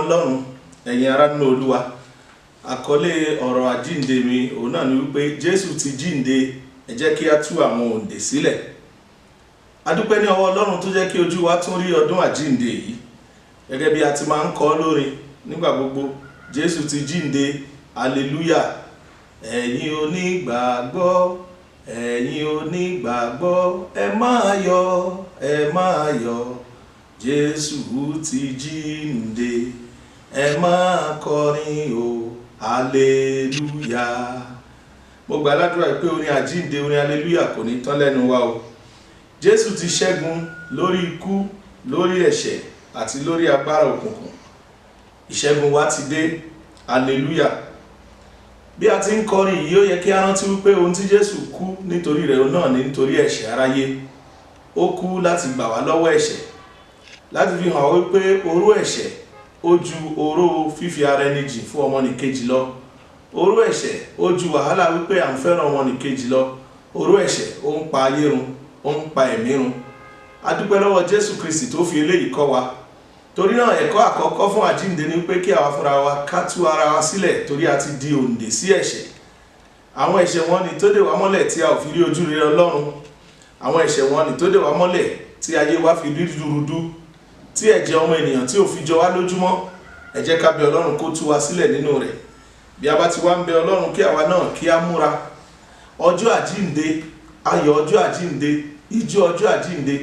Ọlọ́run ẹ̀yin ará nínú Olúwa. Àkọlé ọ̀rọ̀ àjíǹde mi òun náà ni wípé Jésù ti jíǹde, ẹ jẹ́ kí a tú àwọn òǹdè sílẹ̀. A dúpẹ́ ní ọwọ́ Ọlọ́run tó jẹ́ kí ojú wa tún rí ọdún àjíǹde yìí. Gẹ́gẹ́ bí a ti máa ń kọ lórin nígbà gbogbo, Jésù ti jíǹde, hallelujah. Ẹ̀yin onígbàgbọ́, ẹ̀yin onígbàgbọ́, ẹ máa yọ̀, Jésù ti jíǹde, ẹ máa kọrin o, hallelujah. Mo gbà ládùúrà pé orin àjíǹde, orin hallelujah kò ní tán lẹ́nu wa o. Jésù ti ṣẹ́gun lórí ikú, lórí ẹ̀ṣẹ̀ àti lórí agbára òkùnkùn. Ìṣẹ́gun wa ti dé, hallelujah. Bí a ti ń kọrin yìí, ó yẹ kí a rántí wípé ohun tí Jésù kú nítorí rẹ̀ náà ni nítorí ẹ̀ṣẹ̀ aráyé. Ó kú láti gbà wá lọ́wọ́ ẹ̀ṣẹ̀, láti fi hàn wípé oró ẹ̀ṣẹ̀ ó ju oró fífi ara ẹni jìn fún ọmọnìkejì lọ. Oró ẹ̀ṣẹ̀ ó ju wàhálà wípé à ń fẹ́ràn ọmọnìkejì lọ. Oró ẹ̀ṣẹ̀ ó ń pa ayé run, ó ń pa ẹ̀mí run. A dúpẹ́ lọ́wọ́ Jésù Kristi tó fi eléyìí kọ́ wa. Torí náà ẹ̀kọ́ àkọ́kọ́ fún àjíǹde ni pé kí àwa fúnra wa ká tú ara wa sílẹ̀, torí a ti di òǹdè sí ẹ̀ṣẹ̀. Àwọn ẹ̀ṣẹ̀ wọn ni tó dè wá mọ́lẹ̀ tí a ò fi rí ojú rere Ọlọ́run. Àwọn ẹ̀ṣẹ̀ wọn ni tó dè wá mọ́lẹ̀ tí ayé wa fi rí rúdurùdu, tí ẹ̀jẹ̀ ọmọ ènìyàn tí ò fi jọ wá lójúmọ́. Ẹ jẹ́ ká bẹ Ọlọ́run kó tú wa sílẹ̀ nínú rẹ̀. Bí a bá ti wá ń bẹ Ọlọ́run kí àwa náà kí á múra. Ọjọ́ àjíǹde, ayọ̀ ọjọ́ àjíǹde, ijó ọjọ́ àjíǹde,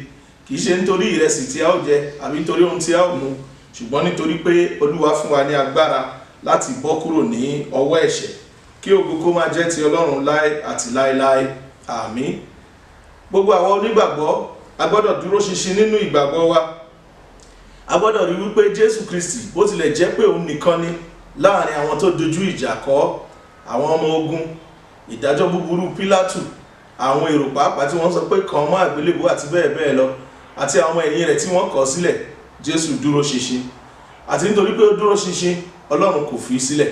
kìí ṣe nítorí ìrẹsì tí a ó jẹ àbí nítorí ohun tí a ó mu, ṣùgbọ́n nítorí pé Olúwa fún wa ní agbára láti bọ́ kúrò ní ọwọ́ ẹ̀ṣẹ̀. Kí ògo kó máa jẹ́ ti Ọlọ́run láé àti láéláé, àmín. Gbogbo àwa onígbàgbọ́ a gbọ́dọ̀ dúró ṣinṣin nínú ìgbàgbọ́ wa. A gbọ́dọ̀ rí wípé Jésù Kristi, bó tilẹ̀ jẹ́ pé òun nìkan ni láàrin àwọn tó dojú ìjà kọ, àwọn ọmọ ogun, ìdájọ́ búburú Pílátù, àwọn èrò pàápàá tí wọ́n sọ pé kàn mọ́ àgbélébùú àti bẹ́ẹ̀ bẹ́ẹ̀ lọ, àti àwọn ẹ̀yìn rẹ̀ tí wọ́n kọ̀ sílẹ̀, Jésù dúró ṣinṣin. Àti nítorí pé ó dúró ṣinṣin, Ọlọ́run kò fi sílẹ̀.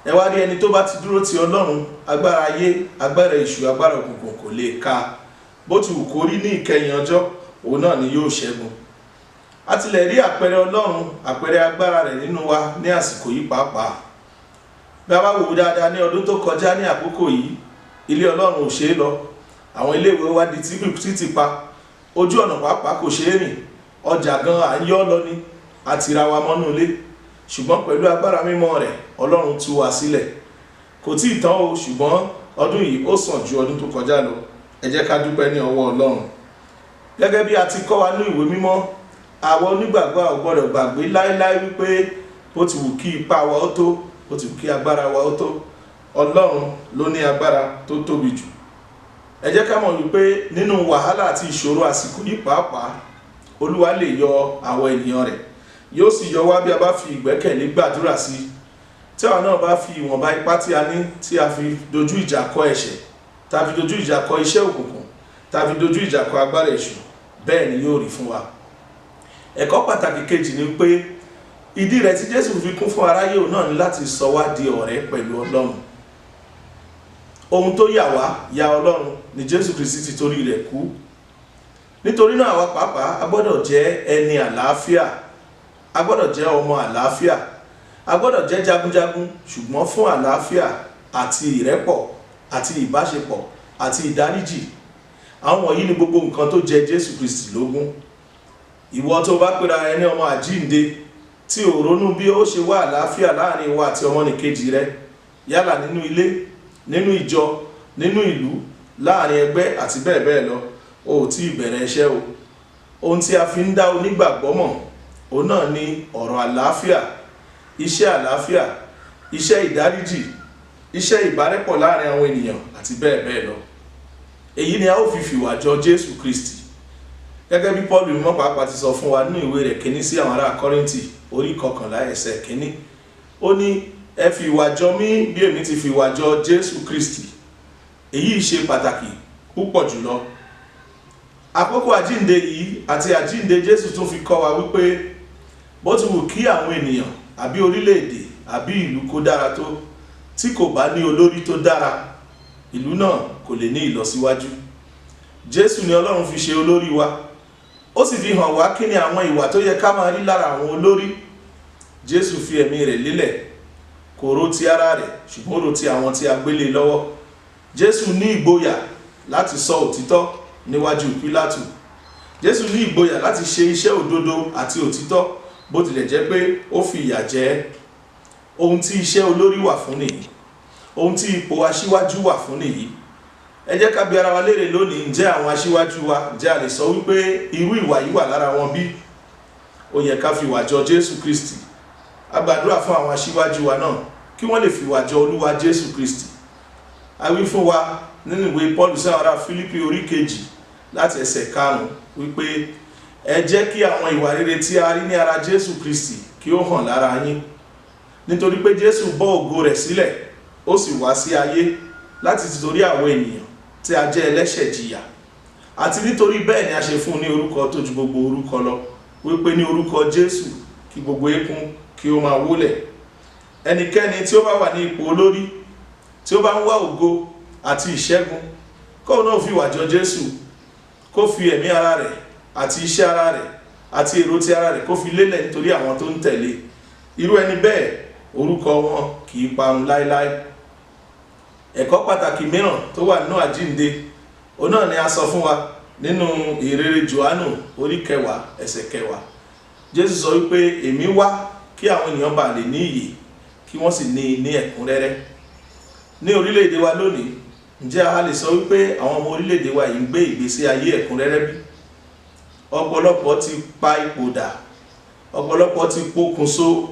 Ẹ wá rí ẹni tó bá ti dúró ti Ọlọ́run, agbára ayé, agbára èṣù, agbára òkùnkùn kò lè ká. Bó ti wù kó rí ní ìkẹyìn ọjọ́, òun náà ni yóò ṣẹ́gun. A ti lè rí àpẹẹrẹ Ọlọ́run, àpẹẹrẹ agbára rẹ̀ nínú wa ní àsìkò yìí pàápàá. Bí a bá wò dáadáa ní ọdún tó kọjá ní àkókò yìí, ilé Ọlọ́run ò ṣe é lọ. Àwọn ilé ìwé wa di títì pa. Ojú ọ̀nà pàápàá kò ṣe é rìn. Ọjà gan à ń yọ́ lọ ní, àti ra wa mọ́nú ilé. Ṣùgbọ́n pẹ̀lú agbára mímọ́ rẹ̀, Ọlọ́run tú wa sílẹ̀. Kò tí ì tán o, ṣùgbọ́n ọdún yìí ó sàn ju ọdún tó kọjá lọ. Ẹ jẹ́ ká dúpẹ́ ní ọwọ́ Ọlọ́run. Gẹ́gẹ́ bí a ti kọ́ wa ní ìwé mímọ́, àwọn onígbàgbọ́ ò gbọ́dọ̀ gbàgbé láéláé wípé bó ti wù kí ipá wa ó tó, bó ti wù kí agbára wa ó tó, Ọlọ́run ló ní agbára tó tóbi jù. Ẹ jẹ́ ká mọ̀ wípé nínú wàhálà àti ìṣòro àsìkò yìí pàápàá, Olúwa lè yọ àwọn ènìyàn rẹ̀. Yóò sì yọ wá bí a bá fi ìgbẹ́kẹ̀lé gbàdúrà sí. Tí àwa náà bá fi ìwọ̀nba ipá tí a ní, tí a fi dojú ìjà kọ ẹ̀ṣẹ̀, tá a fi dojú ìjà kọ iṣẹ́ òkùnkùn, tá a fi dojú ìjà kọ agbára èṣù, bẹ́ẹ̀ ni yóò rí fún wa. Ẹ̀kọ́ pàtàkì kejì ni pé ìdí rẹ̀ tí Jésù fi kún fún aráyé òun náà ni láti sọ wá di ọ̀rẹ́ pẹ̀lú Ọlọ́run. Ohun tó yà wá ya Ọlọ́run ni Jésù Kristi ti torí rẹ̀ kú. Nítorí náà àwa pàápàá a gbọ́dọ̀ jẹ́ ẹni àlàáfíà, a gbọ́dọ̀ jẹ́ ọmọ àlàáfíà, a gbọ́dọ̀ jẹ́ jagunjagun, ṣùgbọ́n fún àlàáfíà àti ìrẹ́pọ̀ àti ìbáṣepọ̀ àti ìdáríjì. Àwọn wọ̀nyí ni gbogbo nǹkan tó jẹ Jésù Kristi lógún. Ìwọ tó bá pera ẹni ọmọ àjíǹde tí ò ronú bí ó ṣe wà àlàáfíà láàrin ìwọ àti ọmọnìkejì rẹ, yálà nínú ilé, nínú ìjọ, nínú ìlú, láàrin ẹgbẹ́ àti bẹ́ẹ̀ bẹ́ẹ̀ lọ, o ò tí ì bẹ̀rẹ̀ iṣẹ́ o. Ohun tí a fi ń dá onígbàgbọ́ mọ̀, òun náà ni ọ̀rọ̀ àlàáfíà, iṣẹ́ àlàáfíà, iṣẹ́ ìdáríjì, iṣẹ́ ìbárẹ́pọ̀ láàrin àwọn ènìyàn àti bẹ́ẹ̀ bẹ́ẹ̀ lọ. Èyí ni a ó fi fìwà jọ Jésù Kristi. Gẹ́gẹ́ bí Paul mímọ́ pàápàá ti sọ fún wa nínú ìwé rẹ̀ kìíní sí àwọn ará Kọ́ríńtì orí 11 ẹsẹ̀ kìíní. Ó ní, ẹ fi ìwà jọ mí bí èmi ti fi ìwà jọ Jésù Kristi. Èyí ṣe pàtàkì púpọ̀ jùlọ. Àkókò àjíǹde yìí àti àjíǹde Jésù tún fi kọ́ wa wípé bó ti wù kí àwọn ènìyàn àbí orílẹ̀-èdè àbí ìlú kó dára tó, tí kò bá ní olórí tó dára, ìlú náà kò lè ní ìlọsíwájú. Jésù ni Ọlọ́run fi ṣe olórí wa. Ó sì fi hàn wá kí ni àwọn ìwà tó yẹ ká máa rí lára àwọn olórí. Jésù fi ẹ̀mí rẹ̀ lélẹ̀, kò rò ti ara rẹ̀ ṣùgbọ́n rò ti àwọn tí a gbélé lọ́wọ́. Jésù ní ìgboyà láti sọ òtítọ́ níwájú Pílátù. Jésù ní ìgboyà láti ṣe iṣẹ́ òdodo àti òtítọ́ bó tilẹ̀ jẹ́ pé ó fi ìyà jẹ. Ohun tí iṣẹ́ olórí wà fún nìyí, ohun tí ipò aṣíwájú wà fún nìyí. Ẹ jẹ́ ká bi ara wa léèrè lónìí, ǹjẹ́ àwọn aṣíwájú wa, ǹjẹ́ a lè sọ wípé irú ìwà yìí wà lára wọn bí? Ó yẹ ká fi ìwà jọ Jésù Kristi. A gbàdúrà fún àwọn aṣíwájú wa náà kí wọ́n lè fi ìwà jọ Olúwa Jésù Kristi. A wí fún wa nínú ìwé Paul sí ará Fílípì orí 2 láti ẹsẹ̀ 5 wípé ẹ jẹ́ kí àwọn ìwà rere tí a rí ní ara Jésù Kristi kí ó hàn lára yín. Nítorí pé Jésù bọ́ ògo rẹ̀ sílẹ̀, ó sì wá sí ayé láti tìtorí àwọn ènìyàn tí a jẹ́ ẹlẹ́ṣẹ̀ jìyà. Àti nítorí bẹ́ẹ̀ ni a ṣe fún ní orúkọ tó ju gbogbo orúkọ lọ, wípé ní orúkọ Jésù kí gbogbo eékún kí ó máa wólẹ̀. Ẹnikẹ́ni tí ó bá wà ní ipò olórí, tí ó bá ń wá ògo àti ìṣẹ́gun, kó náà fi ìwà jọ Jésù, kó fi ẹ̀mí ara rẹ̀ àti iṣẹ́ ara rẹ̀ àti èrò ti ara rẹ̀ kó fi lélẹ̀ nítorí àwọn tó ń tẹ̀lé. Irú ẹni bẹ́ẹ̀ orúkọ wọn kì í parun láéláé. Ẹ̀kọ́ pàtàkì mìíràn tó wà nínú àjíǹde, òun náà ni a sọ fún wa nínú ìrere Jòhánù orí 10 ẹsẹ̀ 10. Jésù sọ wípé èmi wá kí àwọn ènìyàn bá lè ní ìyè, kí wọ́n sì ní ní ẹ̀kúnrẹ́rẹ́. Ní orílẹ̀-èdè wa lónìí, ǹjẹ́ a lè sọ wípé àwọn ọmọ orílẹ̀-èdè wa yìí ń gbé ìgbésí ayé ẹ̀kúnrẹ́rẹ́ bí? Ọ̀pọ̀lọpọ̀ ti pa ipò dà, ọ̀pọ̀lọpọ̀ ti pokùnso,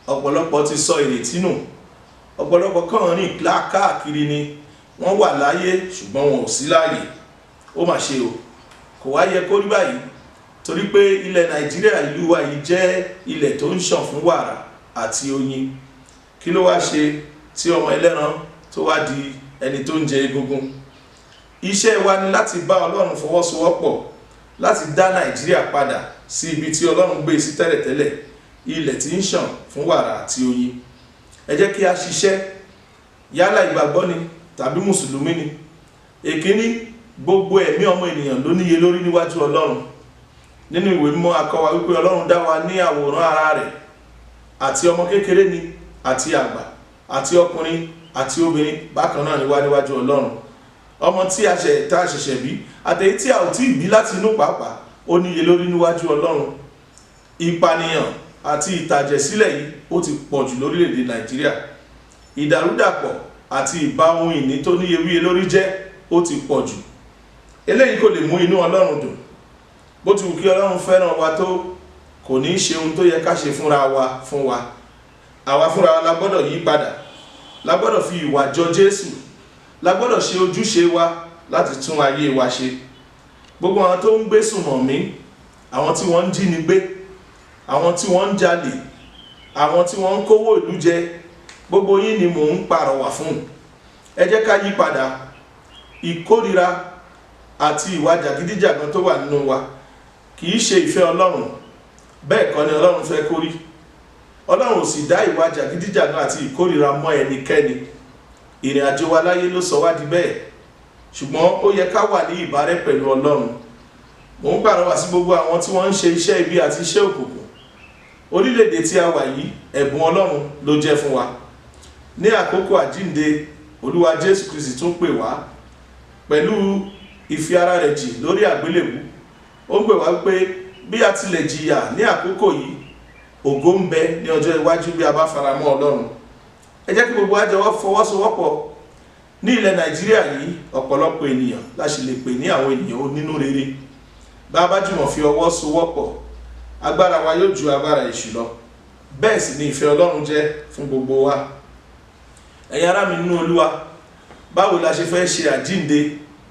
ọ̀pọ̀lọpọ̀ ti sọ ìrètí nù, ọ̀pọ̀lọpọ̀ kàn rìn káàkiri ni wọ́n wà láyé ṣùgbọ́n wọn ò sí láàyè. Ó mà ṣe o, kò wá yẹ kó rí báyìí, torí pé ilẹ̀ Nàìjíríà ìlú wa yìí jẹ́ ilẹ̀ tó ń ṣàn fún wàrà àti oyin. Kí ló wá ṣe tí ọmọ ẹlẹ́ran tó wá di ẹni tó ń jẹ egungun? Iṣẹ́ wa ni láti bá Ọlọ́run fọwọ́sowọ́pọ̀ láti dá Nàìjíríà padà sí ibi tí Ọlọ́run gbé sí tẹ́lẹ̀tẹ́lẹ̀, ilẹ̀ tí ń ṣàn fún wàrà àti oyin. Ẹ jẹ́ kí a ṣiṣẹ́, yálà ìgbàgbọ́ ni tàbí mùsùlùmí ni. Èkíní, gbogbo ẹ̀mí ọmọ ènìyàn ló níye lórí níwájú Ọlọ́run. Nínú ìwé mímọ́ a kọ́ wa wípé Ọlọ́run dá wa ní àwòrán ara rẹ̀, àti ọmọ kékeré ni àti àgbà àti ọkùnrin àti obìnrin bákan náà ni wá níwájú Ọlọ́run. Ọmọ tí a ṣẹ̀ṣẹ̀ bí àtèyí tí a ò tí ì bí láti inú pàápàá ó níye lórí níwájú Ọlọ́run. Ìpànìyàn àti ìtàjẹ̀sílẹ̀ yìí ó ti pọ̀ jù lórílẹ̀-èdè Nàìjíríà. Ìdàrúdàpọ̀ àti ìbá ohun ìní tó níyewíye lórí jẹ́ ó ti pọ̀ jù. Eléyìí kò lè mú inú Ọlọ́run dùn. Bó ti wù kí Ọlọ́run fẹ́ràn wa tó, kò ní ṣe ohun tó yẹ ká ṣe fúnra wa fún wa. Àwa fúnra wa la gbọ́dọ̀ yí padà, la gbọ́dọ̀ fi ìwà jọ Jésù, la gbọ́dọ̀ ṣe ojúṣe wa láti tún ayé wa ṣe. Gbogbo àwọn tó ń gbé sùnmọ̀mí, àwọn tí wọ́n ń jíni gbé, àwọn tí wọ́n ń jalè, àwọn tí wọ́n ń kówó ìlú jẹ, gbogbo yín ni mò ń pàrọwà fún. Ẹ jẹ́ ká yí padà. Ìkórira àti ìwà jàgídíjàgan tó wà nínú wa kì í ṣe ìfẹ́ Ọlọ́run, bẹ́ẹ̀ kọ́ ni Ọlọ́run fẹ́ kó rí. Ọlọ́run ò sì dá ìwà jàgídíjàgan àti ìkórira mọ́ ẹnikẹ́ni. Ìrìn àjò wa láyé ló sọ wá di bẹ́ẹ̀, ṣùgbọ́n ó yẹ ká wà ní ìbárẹ́ pẹ̀lú Ọlọ́run. Mò ń pàrọwà sí gbogbo àwọn tí wọ́n ń ṣe iṣẹ́ ibi àti iṣẹ́ òkùnkùn. Orílẹ̀-èdè tí a wà yìí ẹ̀bùn Ọlọ́run ló jẹ́ fún wa. Ní àkókò àjíǹde, Olúwa Jésù Kristi tún pè wá pẹ̀lú ìfi ara rẹ̀ jì lórí àgbélébù. Ó ń pè wá pé bí a ti lè jìyà ní àkókò yìí, ògo ń bẹ ní ọjọ́ iwájú bí a bá faramọ́ Ọlọ́run. Ẹ jẹ́ kí gbogbo wa jọ̀wọ́ fọwọ́sowọ́pọ̀. Ní ilẹ̀ Nàìjíríà yìí, ọ̀pọ̀lọpọ̀ ènìyàn la sì lè pè ní àwọn ènìyàn onínú rere. Bá a bá jùmọ̀ fi ọwọ́ sowọ́pọ̀, agbára wa yóò ju agbára èṣù lọ. Bẹ́ẹ̀ sì ni ìfẹ́ Ọlọ́run jẹ́ fún gbogbo wa. Ẹ̀yin ará mi nínú Olúwa, báwo la ṣe fẹ́ ṣe àjíǹde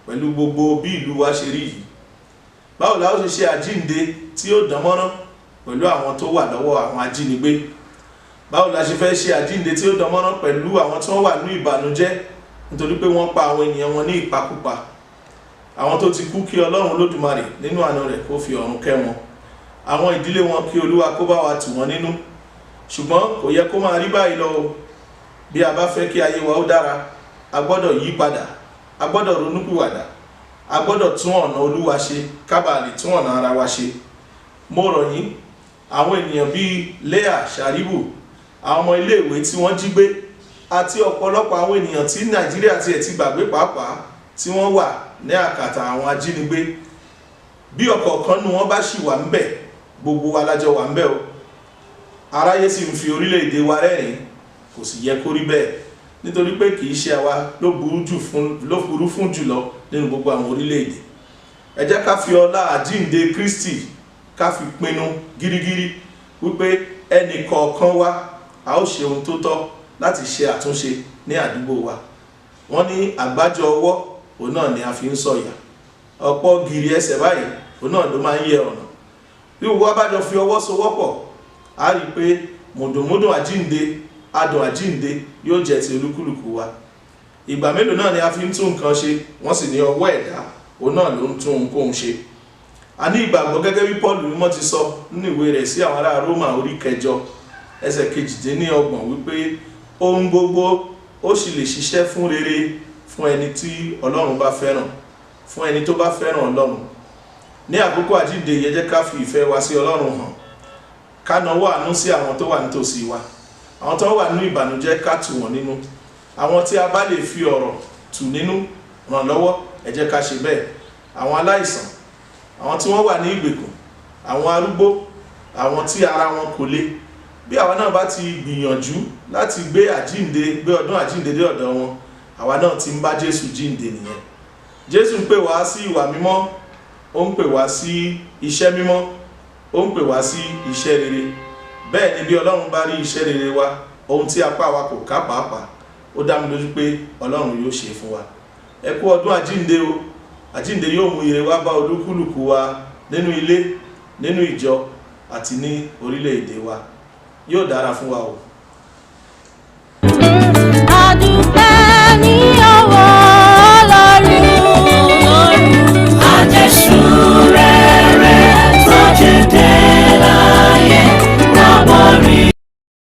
pẹ̀lú gbogbo bí ìlú wa ṣe rí yìí? Báwo la ó ṣe ṣe àjíǹde tí ó dánmọ́rán pẹ̀lú àwọn tó wà lọ́wọ́ àwọn ajínigbé? Báwo la ṣe fẹ́ ṣe àjíǹde tí ó dánmọ́rán pẹ̀lú àwọn tí wọ́n wà ní ìbànújẹ́ nítorí pé wọ́n pa àwọn ènìyàn wọn ní ìpakúpa? Àwọn tó ti kú kí Ọlọ́run Olódùmarè nínú àánú rẹ̀ kó fi ọ̀run kẹ́ wọn. Àwọn ìdílé wọn kí Olúwa kó bá wa tù wọ́n nínú. Ṣùgbọ́n kò yẹ kó máa rí báyìí lọ. Bí a bá fẹ́ kí ayé wa ó dára, a gbọ́dọ̀ yí padà, a gbọ́dọ̀ ronúpìwàdà, a gbọ́dọ̀ tún ọ̀nà Olúwa ṣe ká bàa lè tún ọ̀nà ara wa ṣe. Mo rọ̀ yín, àwọn ènìyàn bíi Leah Sharibu, àwọn ọmọ iléèwé tí wọ́n jí gbé àti ọ̀pọ̀lọpọ̀ àwọn ènìyàn tí Nàìjíríà tiẹ̀ ti gbàgbé pàápàá tí wọ́n wà ní àkàtà àwọn ajínigbé. Bí ọ̀kọ̀ọ̀kan nù wọ́n bá ṣì wà ń bẹ̀, gbogbo wa lájọ wà ń bẹ̀ o. Aráyé sì ń fi orílẹ̀-èdè wa rẹ́rìn, kò sì yẹ kó rí bẹ́ẹ̀, nítorí pé kì í ṣe àwa ló burú fún jùlọ nínú gbogbo àwọn orílẹ̀-èdè. Ẹ jẹ́ ká fi ọlá àjíǹde Kristi ká fi pinnu gírígírí wípé ẹnì kọ̀ọ̀kan wa a ó ṣe ohun tó tọ́ láti ṣe àtúnṣe ní àdúgbò wa. Wọ́n ní àgbájọ ọwọ́ òun náà ni a fi ń sọ̀yà, ọ̀pọ̀ gìrì ẹsẹ̀ báyìí òun náà ló máa ń yẹ ọ̀nà. Bí gbogbo wa bá jọ fi ọwọ́ sowọ́pọ̀, a rí i pé mùdùnmúdùn àjíǹde, adùn àjíǹde yóò jẹ́ ti olúkúlùkù wa. Ìgbà mélòó náà ni a fi ń tún nǹkan ṣe, wọ́n sì ní ọwọ́ ẹ̀dá òun náà ló ń tún ohunkóhun ṣe. A ní ìgbàgbọ́ gẹ́gẹ́ bí Paul mímọ́ ti sọ nínú ìwé rẹ̀ sí àwọn ará Rómà orí 9 ẹsẹ̀ 28 wípé ohun gbogbo ó sì lè ṣiṣẹ́ fún rere fún ẹni tí Ọlọ́run bá fẹ́ràn, fún ẹni tó bá fẹ́ràn Ọlọ́run. Ní àkókò àjíǹde yẹ jẹ́ ká fi ìfẹ́ wa sí Ọlọ́run hàn, ká nawọ́ àánú sí àwọn tó wà nítòsí wa, àwọn tó wà nínú ìbànújẹ́ ká tù wọ́n nínú, àwọn tí a bá lè fi ọ̀rọ̀ tù nínú ràn lọ́wọ́ ẹ jẹ́ ká ṣe bẹ́ẹ̀, àwọn aláìsàn, àwọn tí wọ́n wà ní ìgbèkùn, àwọn arúgbó, àwọn tí ara wọn kò le. Bí àwa náà bá ti gbìyànjú láti gbé ọdún àjíǹde dé ọ̀dọ̀ wọn, àwa náà ti ń bá Jésù jíǹde nìyẹn. Jésù ń pè wá sí ìwà mímọ́, ó ń pè wá sí iṣẹ́ mímọ́, ó ń pè wá sí iṣẹ́ rere. Bẹ́ẹ̀ ni bí Ọlọ́run bá rí iṣẹ́ rere wa, ohun tí apá wa kò ká pàápàá, ó dá mi lójú pé Ọlọ́run yóò ṣe fún wa. Ẹ kú ọdún àjíǹde o. Àjíǹde yóò mú ire wá bá olúkúlùkù wa nínú ilé, nínú ìjọ àti ní orílẹ̀-èdè wa. Yóò dára fún wa o. A dúpẹ́ ní ọwọ́